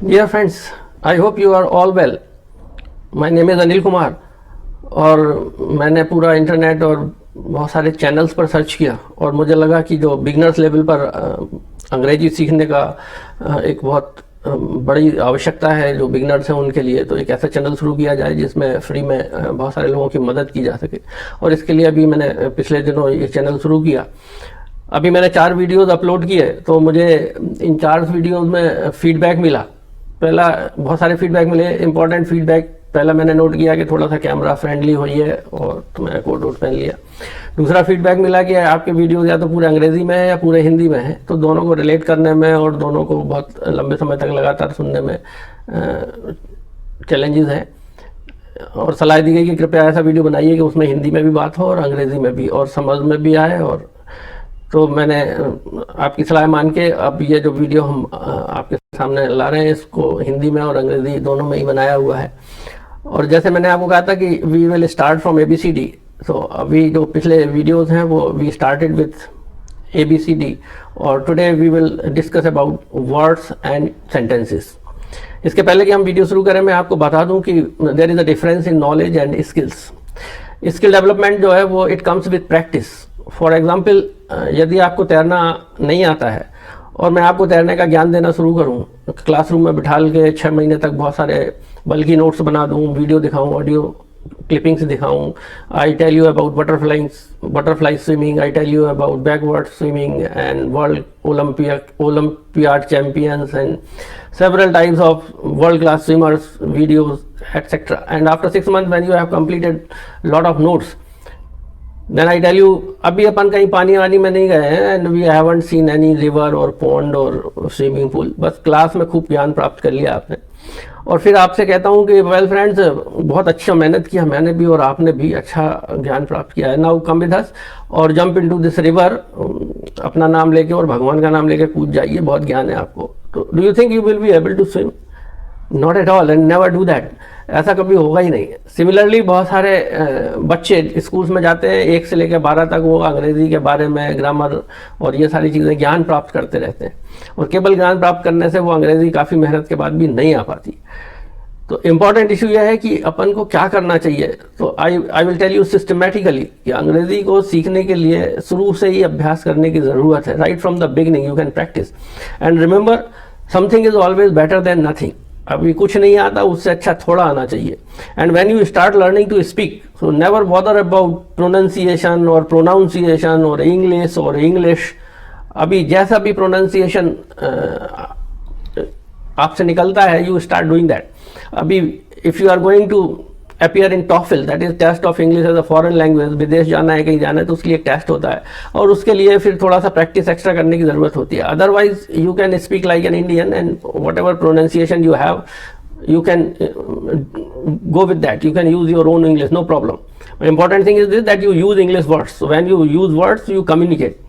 Dear friends, I hope you are all well. My name is Anil Kumar और मैंने पूरा internet और बहुत सारे चैनल्स पर सर्च किया और मुझे लगा कि जो बिगनर्स लेवल पर अंग्रेजी सीखने का एक बहुत बड़ी आवश्यकता है जो बिगनर्स हैं उनके लिए, तो एक ऐसा चैनल शुरू किया जाए जिसमें फ्री में बहुत सारे लोगों की मदद की जा सके। और इसके लिए अभी मैंने पिछले दिनों ये चैनल शुरू किया। अभी मैंने 4 वीडियोज़ अपलोड किए, तो मुझे इन 4 वीडियोज़ में फीडबैक मिला। पहला बहुत सारे फीडबैक मिले, इंपॉर्टेंट फीडबैक। पहला मैंने नोट किया कि थोड़ा सा कैमरा फ्रेंडली होइए और तो मैंने कोट वोट पहन लिया। दूसरा फीडबैक मिला कि आपके वीडियोज़ या तो पूरे अंग्रेज़ी में है या पूरे हिंदी में है, तो दोनों को रिलेट करने में और दोनों को बहुत लंबे समय तक लगातार सुनने में चैलेंजेस हैं। और सलाह दी गई कि कृपया ऐसा वीडियो बनाइए कि उसमें हिंदी में भी बात हो और अंग्रेज़ी में भी और समझ में भी आए। और तो मैंने आपकी सलाह मान के अब ये जो वीडियो हम आपके सामने ला रहे हैं इसको हिंदी में और अंग्रेज़ी दोनों में ही बनाया हुआ है। और जैसे मैंने आपको कहा था कि we will start from ABCD, तो अभी जो पिछले वीडियोस हैं वो वी स्टार्टेड विथ ABCD और today we will discuss about words and sentences. इसके पहले कि हम वीडियो शुरू करें, मैं आपको बता दूं कि there is a difference in knowledge and skills. Skill development जो है वो it comes with practice. For example, यदि आपको तैरना नहीं आता है और मैं आपको तैरने का ज्ञान देना शुरू करूं, क्लासरूम में बिठाल के 6 महीने तक बहुत सारे बल्कि नोट्स बना दूं, वीडियो दिखाऊं, ऑडियो क्लिपिंग्स दिखाऊं, I tell you about butterfly swimming, I tell you about backward swimming and world Olympiad champions and several types of world class swimmers videos etc. And after 6 months when you have completed lot of notes, then I tell you अभी अपन कहीं पानी वानी में नहीं गए हैं and we haven't seen any river or pond or swimming pool, बस class में खूब ज्ञान प्राप्त कर लिया आपने। और फिर आपसे कहता हूँ कि वेल फ्रेंड्स, बहुत अच्छा मेहनत किया मैंने भी और आपने भी अच्छा ज्ञान प्राप्त किया है। नाउ कम विद अस और जंप इनटू दिस रिवर, अपना नाम लेके और भगवान का नाम लेके कूद जाइए, बहुत ज्ञान है आपको। तो do you think you will be able to swim? Not at all and never do that. ऐसा कभी होगा ही नहीं। सिमिलरली बहुत सारे बच्चे स्कूल्स में जाते हैं, 1 से लेकर 12 तक वो अंग्रेज़ी के बारे में, ग्रामर और ये सारी चीज़ें ज्ञान प्राप्त करते रहते हैं और केवल ज्ञान प्राप्त करने से वो अंग्रेज़ी काफ़ी मेहनत के बाद भी नहीं आ पाती। तो इम्पॉर्टेंट इशू यह है कि अपन को क्या करना चाहिए। तो I will tell you systematically कि अंग्रेज़ी को सीखने के लिए शुरू से ही अभ्यास करने की ज़रूरत है। Right from the beginning you can practise and remember something is always better than nothing. अभी कुछ नहीं आता, उससे अच्छा थोड़ा आना चाहिए। And when you start learning to speak, so never bother about pronunciation और प्रोनाउंसिएशन और इंग्लिश। अभी जैसा भी प्रोनाउंसिएशन आपसे निकलता है, यू स्टार्ट डूइंग दैट। अभी if you are going to appear in TOEFL, that is test of English as a foreign language, विदेश जाना है, कहीं जाना है, तो उसके लिए एक टेस्ट होता है और उसके लिए फिर थोड़ा सा प्रैक्टिस एक्स्ट्रा करने की ज़रूरत होती है। Otherwise you can speak like an Indian and what ever pronunciation you have, you can go with that. You can use your own English, no problem. But important thing is this, that you use English words. So when you use words, you communicate.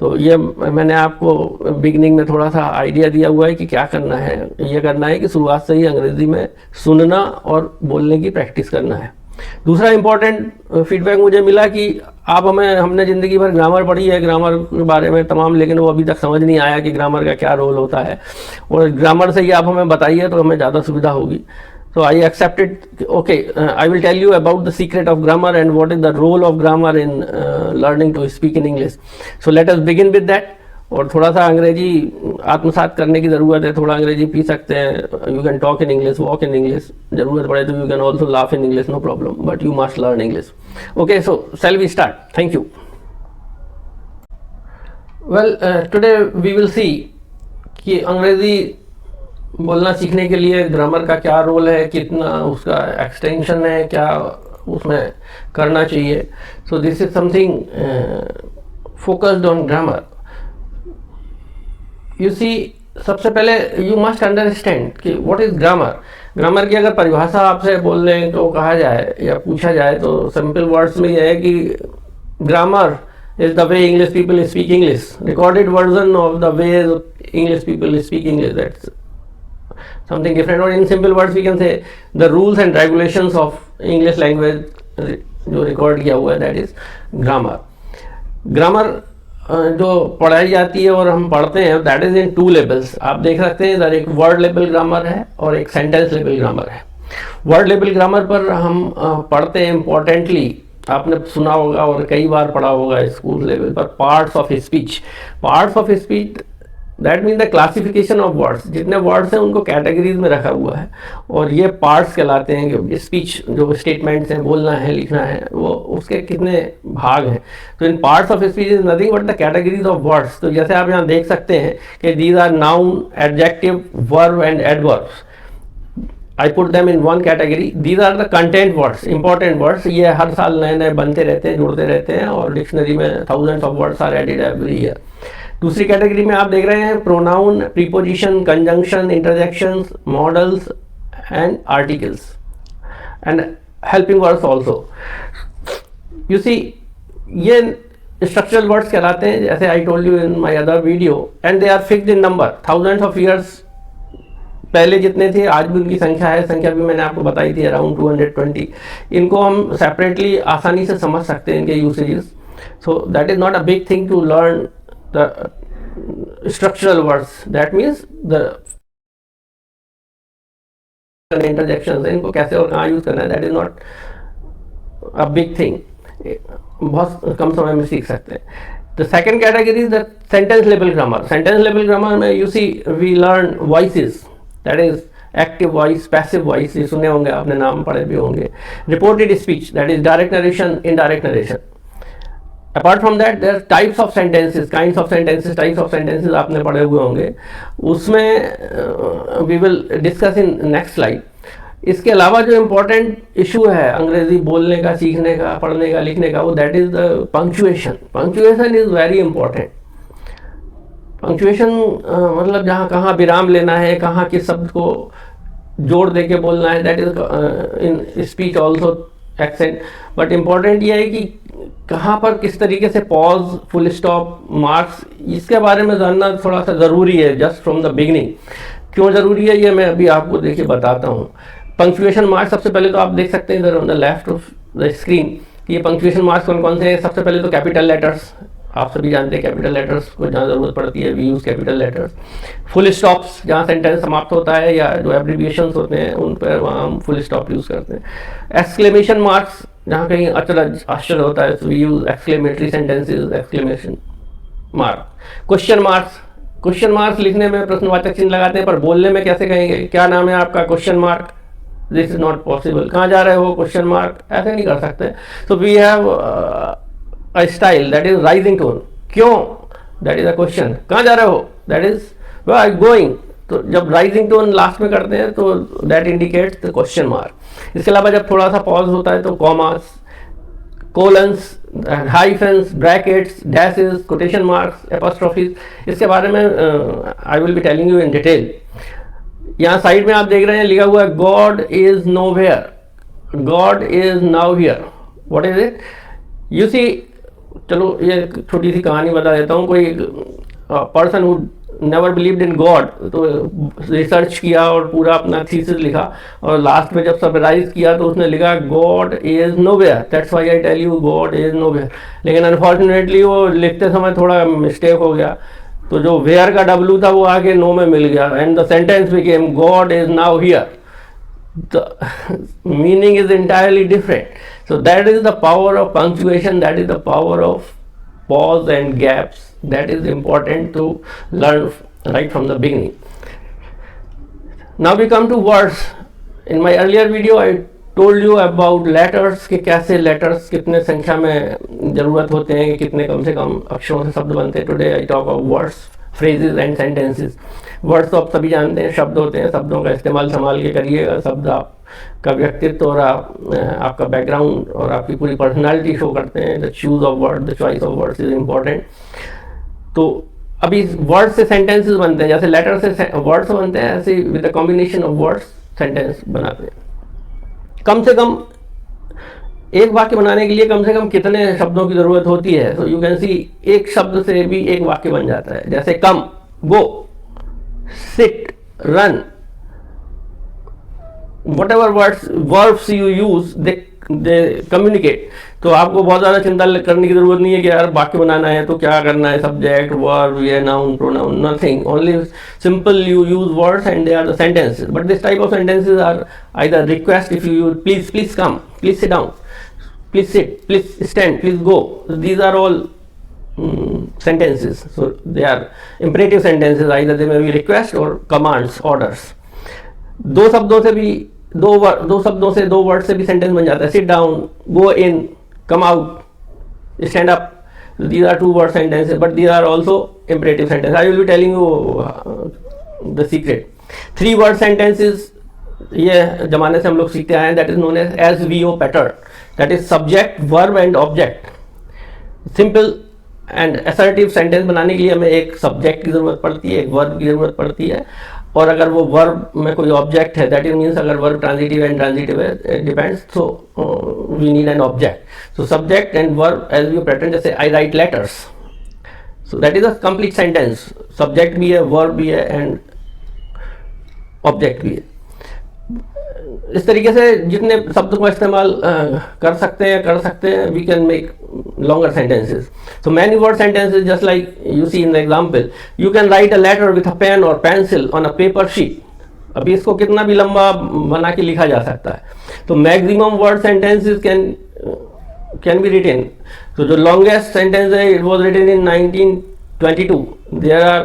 तो ये मैंने आपको beginning में थोड़ा सा idea दिया हुआ है कि क्या करना है। ये करना है कि शुरुआत से ही अंग्रेज़ी में सुनना और बोलने की प्रैक्टिस करना है। दूसरा इम्पॉर्टेंट फीडबैक मुझे मिला कि हमने ज़िंदगी भर ग्रामर पढ़ी है, ग्रामर के बारे में तमाम, लेकिन वो अभी तक समझ नहीं आया कि ग्रामर का क्या रोल होता है और ग्रामर से ही आप हमें बताइए तो हमें ज़्यादा सुविधा होगी। So I accepted, okay, I will tell you about the secret of grammar and what is the role of grammar in learning to speak in English. So let us begin with that. और थोड़ा सा अंग्रेजी आत्मसात करने की ज़रूरत है। थोड़ा अंग्रेजी पी सकते हैं, you can talk in English, walk in English, ज़रूरत पड़े तो you can also laugh in English, no problem, but you must learn English. Okay, so shall we start? Thank you. Well, today we will see कि अंग्रेज़ी बोलना सीखने के लिए grammar का क्या रोल है, कितना उसका एक्सटेंशन है, क्या उसमें करना चाहिए। So this is something focused on grammar. You see, सबसे पहले यू मस्ट अंडरस्टैंड कि व्हाट इज ग्रामर। ग्रामर की अगर परिभाषा आपसे बोलने को कहा जाए या पूछा जाए तो सिंपल वर्ड्स में यह है कि grammar is the way English people speak English, recorded version of the way English people speak English. That's something different. Or in simple words we can say the rules and regulations of English language जो record किया हुआ है, that is grammar. Grammar जो पढ़ाई जाती है और हम पढ़ते हैं that is in two levels. आप देख सकते हैं इधर एक वर्ड लेवल ग्रामर है और एक सेंटेंस लेवल ग्रामर है। वर्ड लेवल ग्रामर पर हम पढ़ते हैं इम्पोर्टेंटली, आपने सुना होगा और कई बार पढ़ा होगा स्कूल लेवल पर, parts of speech. Parts of speech that mean the classification of words, जितने वर्ड्स हैं उनको कैटेगरीज में रखा हुआ है और ये पार्ट्स कहलाते हैं कि स्पीच जो स्टेटमेंट्स हैं, बोलना है, लिखना है, वो उसके कितने भाग हैं। तो इन parts of speech is nothing but the categories of words. तो जैसे आप यहाँ देख सकते हैं कि these are noun, adjective, verb and adverbs. I put them in one category. These are the content words, important words. ये हर साल नए नए बनते रहते हैं, जुड़ते रहते हैं और डिक्शनरी में thousands of words are added every year. दूसरी कैटेगरी में आप देख रहे हैं pronoun, preposition, conjunction, interjections, modals and articles and helping words also. You see ये स्ट्रक्चरल वर्ड्स कहलाते हैं, जैसे I told you in my other video, and they are fixed in number. Thousands of years पहले जितने थे आज भी उनकी संख्या है, संख्या भी मैंने आपको बताई थी अराउंड 220। इनको हम सेपरेटली आसानी से समझ सकते हैं इनके usages. So that is not a big thing to learn the structural words, that means the interjections, इनको कैसे और कहाँ यूज करना है, that is not a big thing, बहुत कम समय में सीख सकते हैं। The second category is the sentence level grammar. Sentence level grammar में you see we learn voices, that is active voice, passive voice, ये सुने होंगे आपने, नाम पढ़े भी होंगे। Reported speech, that is direct narration, indirect narration. Apart from that there are types of sentences, kinds of sentences, types of sentences आपने पढ़े हुए होंगे, उसमें we will discuss in next slide. इसके अलावा जो इम्पोर्टेंट इशू है अंग्रेजी बोलने का, सीखने का, पढ़ने का, लिखने का, वो that is the punctuation. Punctuation is very important. Punctuation मतलब जहाँ कहाँ विराम लेना है, कहाँ किस शब्द को जोड़ दे के बोलना है, that is in speech also accent. But important ये है कि कहाँ पर किस तरीके से पॉज, फुल स्टॉप, मार्क्स, इसके बारे में जानना थोड़ा सा ज़रूरी है जस्ट फ्रॉम द बिगनिंग। क्यों ज़रूरी है ये मैं अभी आपको देखिए बताता हूँ। पंक्चुएशन मार्क्स सबसे पहले तो आप देख सकते हैं इधर on the left of the screen कि ये पंक्चुएशन मार्क्स कौन कौन से हैं। सबसे पहले तो कैपिटल लेटर्स, आप सभी जानते हैं कैपिटल लेटर्स को जहाँ ज़रूरत पड़ती है we use capital letters. Full stops, जहाँ सेंटेंस समाप्त होता है या जो एब्रिविएशंस होते हैं उन पर वहाँ हम फुल स्टॉप यूज़ करते हैं। एक्सक्लेमेशन मार्क्स, जहाँ कहीं अचरज आश्चर्य होता है तो we use exclamatory sentences, exclamation mark. Question marks, question marks लिखने में प्रश्नवाचक चिन्ह लगाते हैं पर बोलने में कैसे कहेंगे, क्या नाम है आपका, question mark, this is not possible. कहाँ जा रहे हो, क्वेश्चन मार्क, ऐसे नहीं कर सकते। So we have a style that is rising tone, क्यों, दैट इज अ क्वेश्चन, कहाँ जा रहे हो, that is where I going. तो जब राइजिंग टोन लास्ट में करते हैं तो that indicates the question mark. इसके अलावा जब थोड़ा सा पॉज होता है तो commas, colons, hyphens, brackets, dashes, quotation marks, apostrophes, इसके बारे में I will be telling you in detail. यहाँ साइड में आप देख रहे हैं लिखा हुआ है God is nowhere, God is now here, what is it, you see. चलो ये छोटी सी कहानी बता देता हूँ। कोई person who never believed in God तो रिसर्च किया और पूरा अपना थीसिस लिखा और लास्ट में जब समराइज किया तो उसने लिखा God is nowhere, that's why I tell you God is nowhere. लेकिन अनफॉर्चुनेटली वो लिखते समय थोड़ा मिस्टेक हो गया, तो जो वेयर का डब्लू था वो आगे नो में मिल गया and the sentence became God is now here. The meaning is entirely different. So that is the power of punctuation, that is the power of pause and gaps, that is important to learn right from the beginning. Now we come to words. In my earlier video I told you about letters कि कैसे letters कितने संख्या में ज़रूरत होते हैं, कितने कम से कम अक्षरों से शब्द बनते हैं। Today I talk about words, phrases and sentences. Words तो आप सभी जानते हैं, शब्द होते हैं, शब्दों का इस्तेमाल संभाल के करिएगा। शब्द आपका व्यक्तित्व और आपका बैकग्राउंड और आपकी पूरी पर्सनालिटी शो करते हैं। The choose of word, the choice of words is important. तो अभी वर्ड से सेंटेंसेस बनते हैं, जैसे लेटर से वर्ड्स बनते हैं, ऐसे with the combination of words sentence बनाते हैं। कम से कम एक वाक्य बनाने के लिए कम से कम कितने शब्दों की ज़रूरत होती है, तो यू कैन सी एक शब्द से भी एक वाक्य बन जाता है। जैसे कम, गो, sit, run, whatever verbs you use, they they communicate. तो आपको बहुत ज़्यादा चिंता करने की ज़रूरत नहीं है कि यार वाक्य बनाना है तो क्या करना है, सब्जेक्ट वर्ब ये noun pronoun, nothing, only simple you use words and they are the sentences. But this type of sentences are either request, if you please come, please sit down, please sit, please stand, please go. These are all sentences. So they are imperative sentences, either they may be request or commands, orders. दो शब्दों से भी दो शब्दों से दो word से भी सेंटेंस बन जाता है. Sit down, go in, come out, stand up. These are two word sentences, but these are also imperative sentences. I will be telling you the secret. Three word sentences, ये जमाने से हम लोग सीखते आए हैं, that is known as SVO pattern. That is subject, verb and object. Simple and assertive sentence बनाने के लिए हमें एक सब्जेक्ट की ज़रूरत पड़ती है, एक वर्ब की ज़रूरत पड़ती है, और अगर वो वर्ब में कोई ऑब्जेक्ट है, दैट इज मीन्स अगर वर्ब ट्रांजिटिव एंड ट्रांजिटिव है, depends, so we need an object. So subject and verb as you pattern, जैसे I write letters, so that is a complete sentence. Subject भी है, verb भी है and object भी है. इस तरीके से जितने शब्द को इस्तेमाल कर सकते हैं, we can make longer sentences. So many word sentences, just like you see in the example, you can write a letter with a pen or pencil on a paper sheet. अभी इसको कितना भी लंबा बना के लिखा जा सकता है. तो maximum word sentences can be written. So the longest sentence है, it was written in 1922. There are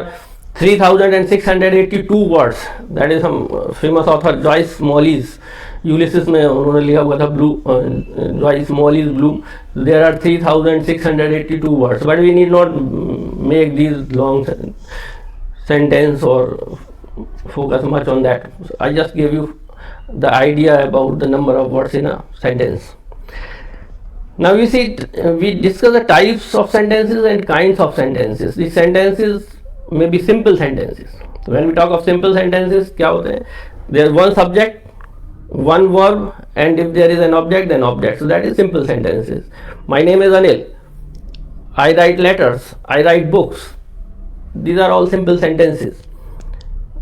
3682 words. That is some famous author Joyce Morley's Ulysses में उन्होंने लिखा हुआ था, Joyce Molly's Bloom. There are 3682 words, but we need not make these long sentence और focus much on that. I just gave you the idea about the number of words in a sentence. Now we discuss the types of sentences and kinds of sentences. These sentences may be simple sentences. So when we talk of simple sentences, क्या होते हैं? There is one subject, one verb, and if there is an object, then object. So that is simple sentences. My name is Anil. I write letters. I write books. These are all simple sentences.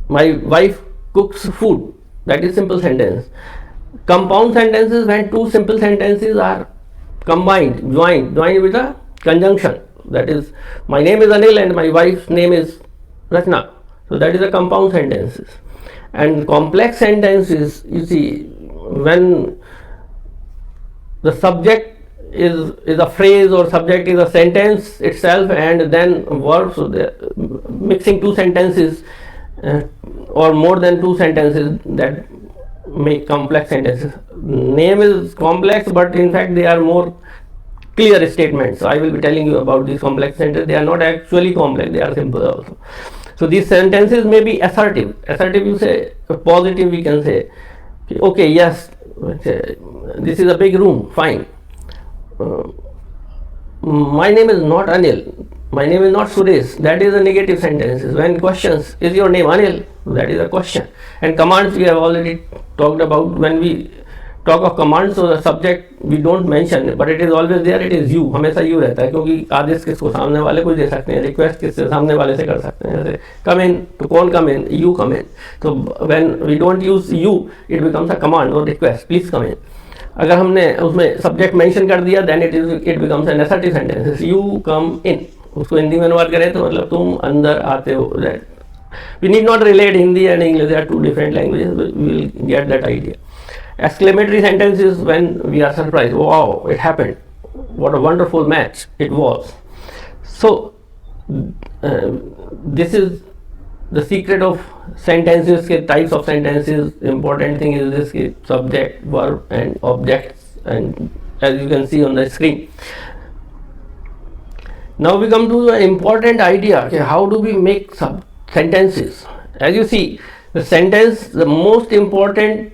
My wife cooks food. That is simple sentence. Compound sentences, when two simple sentences are combined, joined with a conjunction. That is, my name is Anil and my wife's name is Rachna. So that is a compound sentences. And complex sentences, you see, when the subject is a phrase or subject is a sentence itself and then verb, so mixing two sentences or more than two sentences, that make complex sentences. Name is complex, but in fact they are more clear statements. So I will be telling you about these complex sentences. They are not actually complex, they are simple also. So these sentences may be assertive. Assertive, you say, positive, we can say, okay, yes, this is a big room, fine. My name is not Anil, my name is not Suresh. That is a negative sentence. When questions, is your name Anil? That is a question. And commands we have already talked about. When we talk of commands, so the subject we don't mention, but it is always there, it is you. हमेशा you रहता है, क्योंकि आदेश किसको सामने वाले को दे सकते हैं, रिक्वेस्ट किससे सामने वाले से कर सकते हैं. जैसे come in, तो कौन come in? You come in. So when we don't use you, it becomes a command or request, please come in. अगर हमने उसमें सब्जेक्ट मेंशन कर दिया, then it becomes an assertive sentence. You come in. उसको हिंदी में अनुवाद करें तो मतलब तुम अंदर आते हो. We need not relate Hindi and English, they are two different languages. We will get that idea. Exclamatory sentence is when we are surprised. Wow, it happened. What a wonderful match it was. So this is the secret of sentences, types of sentences. Important thing is this subject, verb and objects, and as you can see on the screen. Now we come to the important idea, okay, how do we make sentences? As you see, the sentence, the most important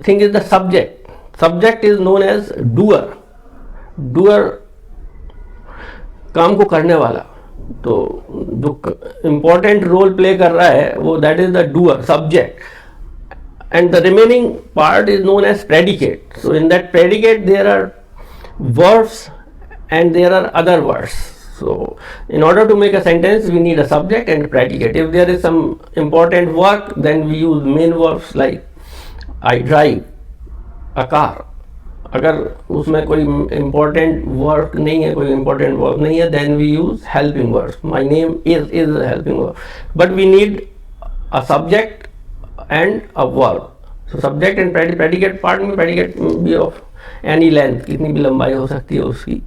thing is the subject. Subject is known as doer. Doer, काम को करने वाला. तो जो important role play कर रहा है वो, that is the doer, subject. And the remaining part is known as predicate. So in that predicate there are verbs and there are other words. So in order to make a sentence, we need a subject and predicate. If there is some important work, then we use main verbs like I drive a car, अगर उसमें कोई important work नहीं है, कोई important work नहीं है, then we use helping words. My name is helping word, but we need a subject and a verb. So subject and predicate part में predicate भी ऑफ एनी लेंथ, कितनी भी लंबाई हो सकती है उसकी.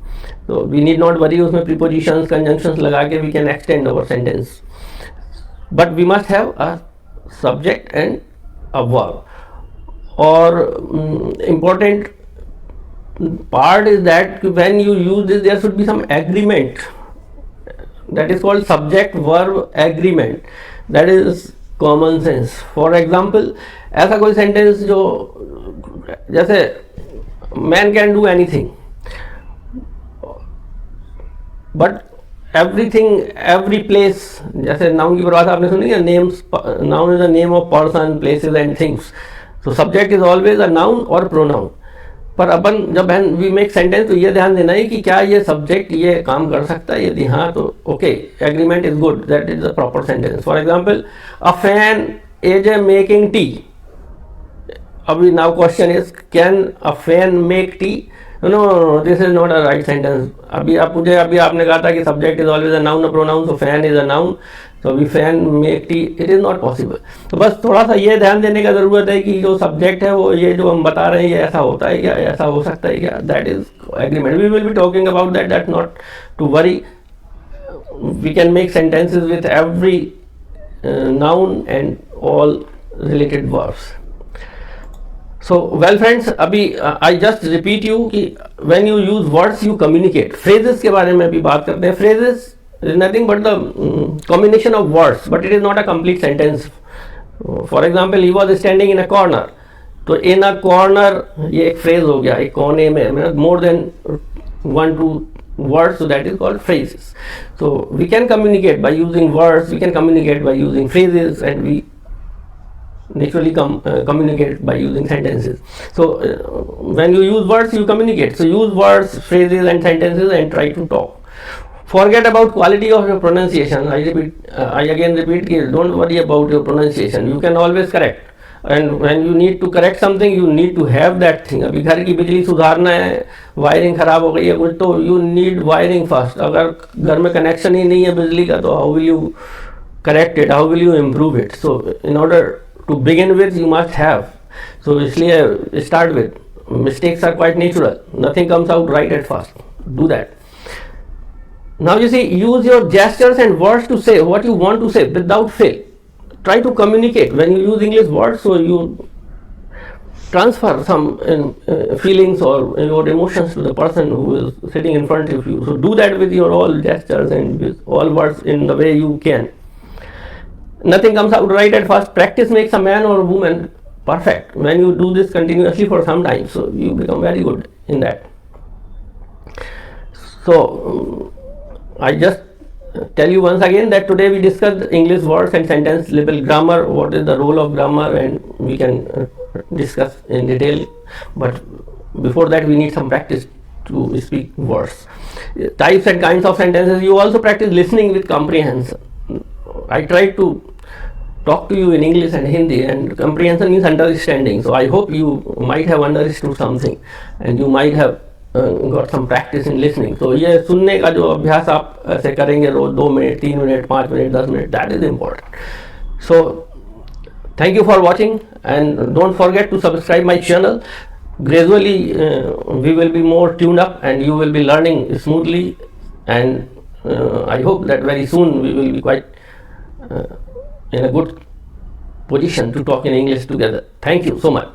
तो वी नीड नॉट वरी, उसमें प्रीपोजिशंस कंजंक्शंस लगा के we can extend our sentence, but we must have a subject and a verb. और important part is that when you use this, there should be some agreement, that is called subject verb agreement. That is common sense. For example, ऐसा कोई sentence जो जैसे man can do anything, but everything, every place, जैसे noun की परिभाषा आपने सुनी है, names, noun is the name of person, places and things. So subject is always a noun or pronoun. पर अपन जब वी मेक सेंटेंस तो ये ध्यान देना है कि क्या ये सब्जेक्ट ये काम कर सकता है. यदि हाँ तो okay, agreement is good, that is a proper sentence. For example, a fan is a making tea. अभी now question is, can a fan make tea? No, this is not a right sentence. अभी आपने कहा था कि subject is always a noun, a pronoun, so fan is a noun, तो we fan make tea, it is not possible. तो बस थोड़ा सा ये ध्यान देने का ज़रूरत है कि जो सब्जेक्ट है वो ये जो हम बता रहे हैं ये ऐसा होता है क्या, ऐसा हो सकता है क्या, that is agreement. We will be talking about that, that not to worry. We can make sentences with every noun and all related verbs. So well friends, अभी आई जस्ट रिपीट यू कि when you use words you communicate. Phrases के बारे में भी बात करते हैं. Phrases is nothing but the combination of words, but it is not a complete sentence. For example, he was standing in a corner. तो in a corner ये एक phrase हो गया, एक कोने में, more than 1-2 words, so that is called phrases. So we can communicate by using words, we can communicate by using phrases, and we naturally communicate by using sentences. So when you use words you communicate. So use words, phrases and sentences and try to talk. Forget about quality of your pronunciation. I again repeat, don't worry about your pronunciation. You can always correct. And when you need to correct something, you need to have that thing. अभी घर की बिजली सुधारना है, wiring खराब हो गई है कुछ, तो you need wiring first. अगर घर में कनेक्शन ही नहीं है बिजली का, तो how will you correct it? How will you improve it? So in order to begin with, you must have. So इसलिए start with. Mistakes are quite natural. Nothing comes out right at first. Do that. Now you see, use your gestures and words to say what you want to say without fail. Try to communicate. When you use English words, so you transfer some feelings or your emotions to the person who is sitting in front of you. So do that with your all gestures and with all words in the way you can. Nothing comes out right at first. Practice makes a man or a woman perfect. When you do this continuously for some time, so you become very good in that. So I just tell you once again that today we discussed English words and sentence level grammar, what is the role of grammar, and we can discuss in detail. But before that we need some practice to speak words. Types and kinds of sentences, you also practice listening with comprehension. I try to talk to you in English and Hindi, and comprehension means understanding. So I hope you might have understood something and you might have got some practice in listening. तो ये सुनने का जो अभ्यास आप ऐसे करेंगे रोज 2 minute, 3 minute, 5 minute, 10 minute, that is important. So thank you for watching, and don't forget to subscribe my channel. Gradually we will be more tuned up and you will be learning smoothly, and I hope that very soon we will be quite in a good position to talk in English together. Thank you so much.